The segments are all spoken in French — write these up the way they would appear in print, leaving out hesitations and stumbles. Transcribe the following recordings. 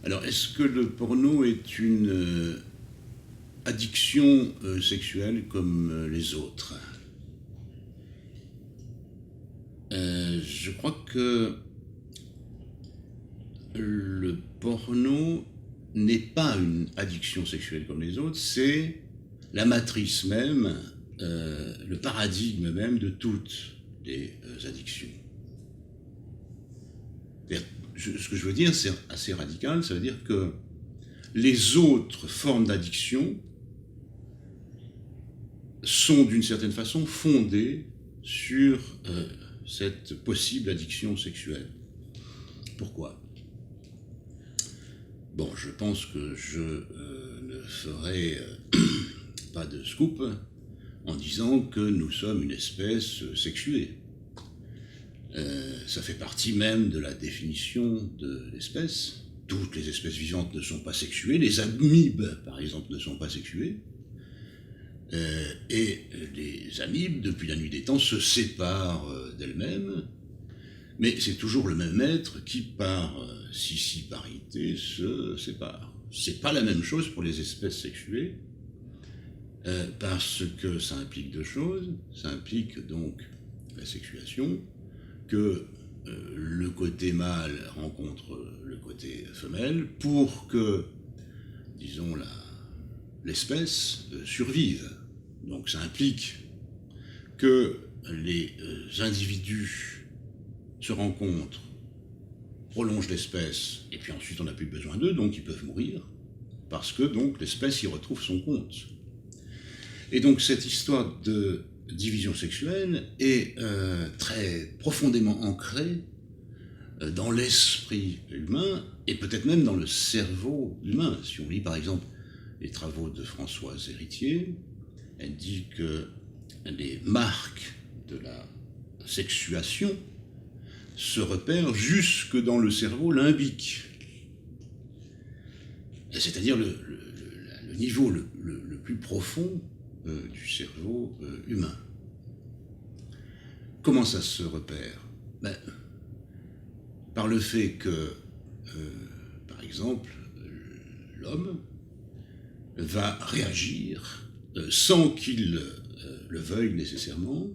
Alors, est-ce que le porno est une addiction sexuelle comme les autres? Je crois que le porno n'est pas une addiction sexuelle comme les autres, c'est la matrice même, le paradigme même de toutes les addictions. Ce que je veux dire, c'est assez radical, ça veut dire que les autres formes d'addiction sont d'une certaine façon fondées sur cette possible addiction sexuelle. Pourquoi ? Bon, je pense que je ne ferai pas de scoop en disant que nous sommes une espèce sexuée. Ça fait partie même de la définition de l'espèce. Toutes les espèces vivantes ne sont pas sexuées, les amibes, par exemple, ne sont pas sexuées. Et les amibes, depuis la nuit des temps, se séparent d'elles-mêmes, mais c'est toujours le même être qui, par scissiparité, se sépare. C'est pas la même chose pour les espèces sexuées, parce que ça implique deux choses. Ça implique donc la sexuation, que le côté mâle rencontre le côté femelle pour que, disons, l'espèce survive. Donc ça implique que les individus se rencontrent, prolongent l'espèce, et puis ensuite on n'a plus besoin d'eux, donc ils peuvent mourir, parce que donc l'espèce y retrouve son compte. Et donc cette histoire de division sexuelle est très profondément ancrée dans l'esprit humain, et peut-être même dans le cerveau humain. Si on lit par exemple les travaux de Françoise Héritier, elle dit que les marques de la sexuation se repèrent jusque dans le cerveau limbique. C'est-à-dire le niveau le plus profond du cerveau humain. Comment ça se repère ? Par le fait que, par exemple, l'homme va réagir, sans qu'il le veuille nécessairement,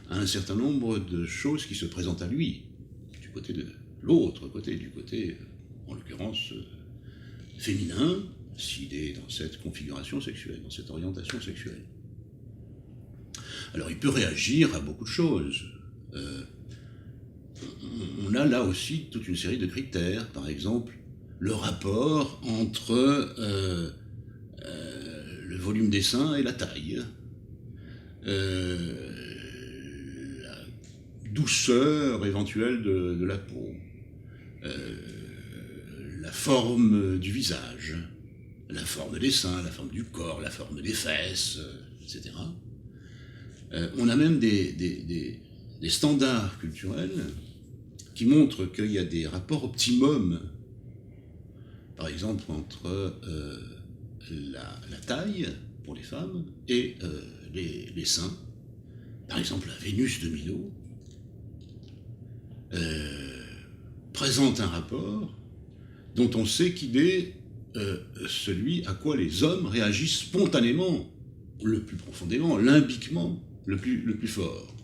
à un certain nombre de choses qui se présentent à lui, du côté de l'autre côté, du côté, en l'occurrence, féminin, s'il est dans cette configuration sexuelle, dans cette orientation sexuelle. Alors il peut réagir à beaucoup de choses. On a là aussi toute une série de critères, par exemple, le rapport entre le volume des seins et la taille, la douceur éventuelle de la peau, la forme du visage, la forme des seins, la forme du corps, la forme des fesses, etc. On a même des standards culturels qui montrent qu'il y a des rapports optimum, par exemple entre la taille pour les femmes et les seins. Par exemple, la Vénus de Milo présente un rapport dont on sait qu'il est celui à quoi les hommes réagissent spontanément, le plus profondément, limbiquement, le plus fort.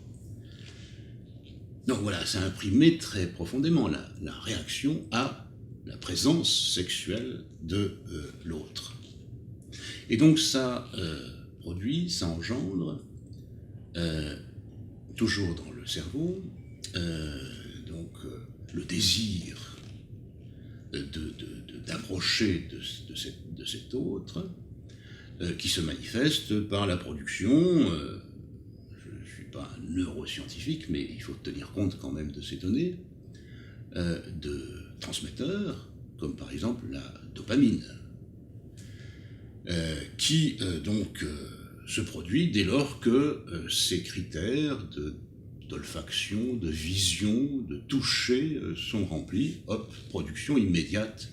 Donc voilà, ça imprimé très profondément la réaction à la présence sexuelle de l'autre. Et donc ça produit, ça engendre, toujours dans le cerveau, le désir d'approcher de cet autre, qui se manifeste par la production, je ne suis pas un neuroscientifique, mais il faut tenir compte quand même de ces données, de transmetteurs, comme par exemple la dopamine, qui se produit dès lors que ces critères d'olfaction, de vision, de toucher sont remplis. Hop, production immédiate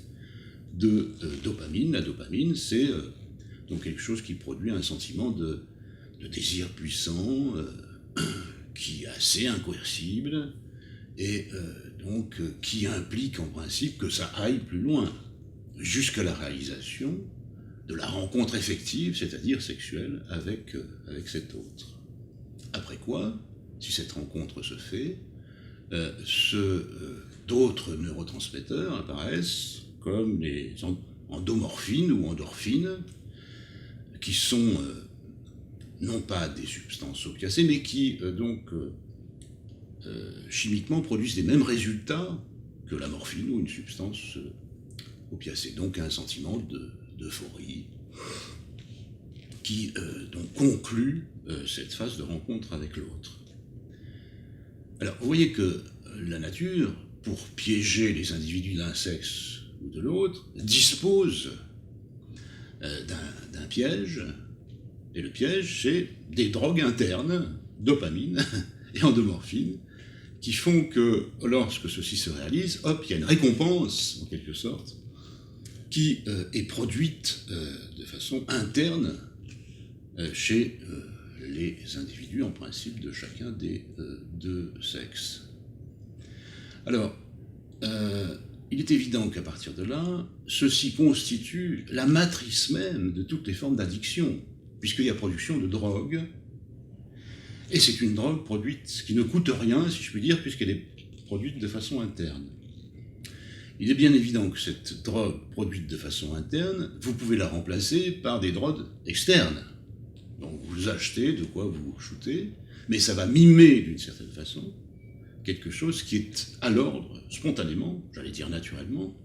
de dopamine. La dopamine, c'est donc quelque chose qui produit un sentiment de désir puissant, qui est assez incoercible, et qui implique en principe que ça aille plus loin. jusqu'à la réalisation de la rencontre effective, c'est-à-dire sexuelle, avec cet autre. Après quoi, si cette rencontre se fait, d'autres neurotransmetteurs apparaissent comme les endomorphines ou endorphines, qui sont non pas des substances opiacées, mais qui chimiquement produisent les mêmes résultats que la morphine ou une substance opiacée. Donc un sentiment d'euphorie qui donc conclut cette phase de rencontre avec l'autre. Alors vous voyez que la nature, pour piéger les individus d'un sexe ou de l'autre, dispose d'un piège, et le piège, c'est des drogues internes, dopamine et endomorphine, qui font que lorsque ceci se réalise, hop, il y a une récompense, en quelque sorte, qui est produite de façon interne chez les individus, en principe, de chacun des deux sexes. Alors, il est évident qu'à partir de là, ceci constitue la matrice même de toutes les formes d'addiction, puisqu'il y a production de drogue, et c'est une drogue produite qui ne coûte rien, si je puis dire, puisqu'elle est produite de façon interne. Il est bien évident que cette drogue produite de façon interne, vous pouvez la remplacer par des drogues externes. Donc vous achetez de quoi vous shooter, mais ça va mimer d'une certaine façon quelque chose qui est à l'ordre, spontanément, j'allais dire naturellement,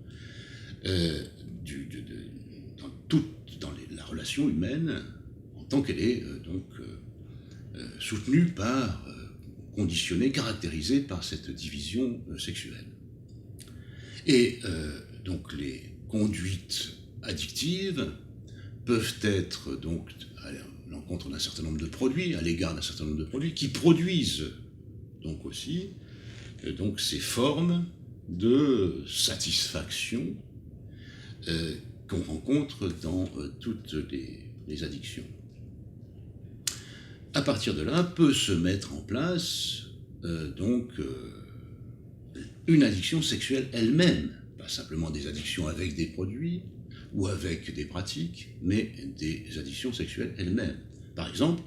dans la relation humaine, en tant qu'elle est soutenue par, conditionnée, caractérisée par cette division sexuelle. Et donc les conduites addictives peuvent être donc à l'encontre d'un certain nombre de produits, à l'égard d'un certain nombre de produits, qui produisent donc aussi donc ces formes de satisfaction qu'on rencontre dans toutes les addictions. À partir de là, peut se mettre en place une addiction sexuelle elle-même, pas simplement des addictions avec des produits ou avec des pratiques, mais des addictions sexuelles elles-mêmes. Par exemple,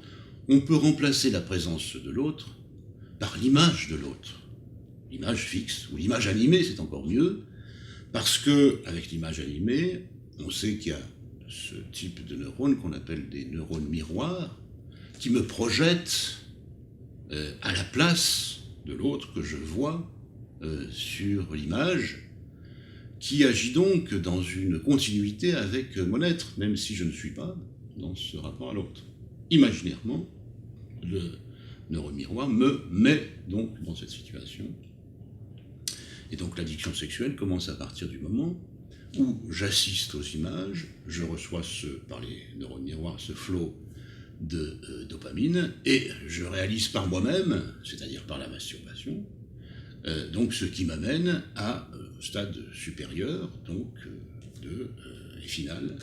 on peut remplacer la présence de l'autre par l'image de l'autre. L'image fixe, ou l'image animée, c'est encore mieux, parce qu'avec l'image animée, on sait qu'il y a ce type de neurones qu'on appelle des neurones miroirs, qui me projettent à la place de l'autre que je vois sur l'image, qui agit donc dans une continuité avec mon être, même si je ne suis pas dans ce rapport à l'autre. Imaginairement, le neurone miroir me met donc dans cette situation. Et donc l'addiction sexuelle commence à partir du moment où j'assiste aux images, je reçois par les neurones miroirs ce flot de dopamine, et je réalise par moi-même, c'est-à-dire par la masturbation, donc ce qui m'amène à stade supérieur, donc et final,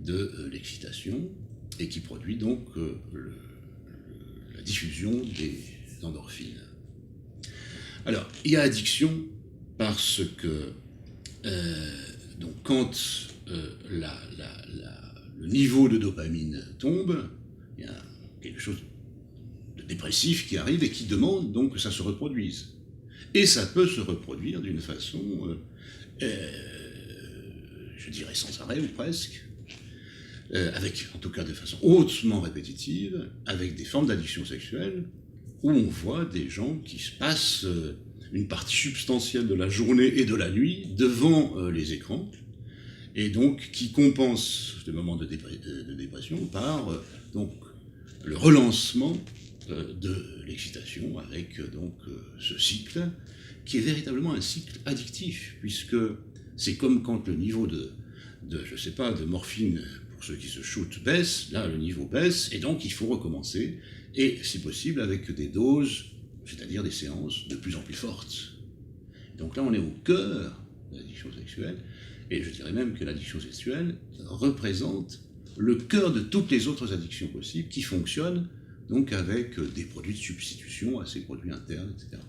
de l'excitation, et qui produit donc la diffusion des endorphines. Alors, il y a addiction parce que donc quand le niveau de dopamine tombe, il y a quelque chose de dépressif qui arrive et qui demande donc que ça se reproduise. Et ça peut se reproduire d'une façon, je dirais sans arrêt ou presque, avec en tout cas de façon hautement répétitive, avec des formes d'addiction sexuelle, où on voit des gens qui se passent une partie substantielle de la journée et de la nuit devant les écrans, et donc qui compensent des moments de dépression par donc le relancement de l'excitation avec donc ce cycle qui est véritablement un cycle addictif, puisque c'est comme quand le niveau de morphine pour ceux qui se shootent baisse, là le niveau baisse et donc il faut recommencer, et si possible avec des doses, c'est-à-dire des séances de plus en plus fortes. Donc là on est au cœur de l'addiction sexuelle, et je dirais même que l'addiction sexuelle représente le cœur de toutes les autres addictions possibles qui fonctionnent donc avec des produits de substitution à ces produits internes, etc.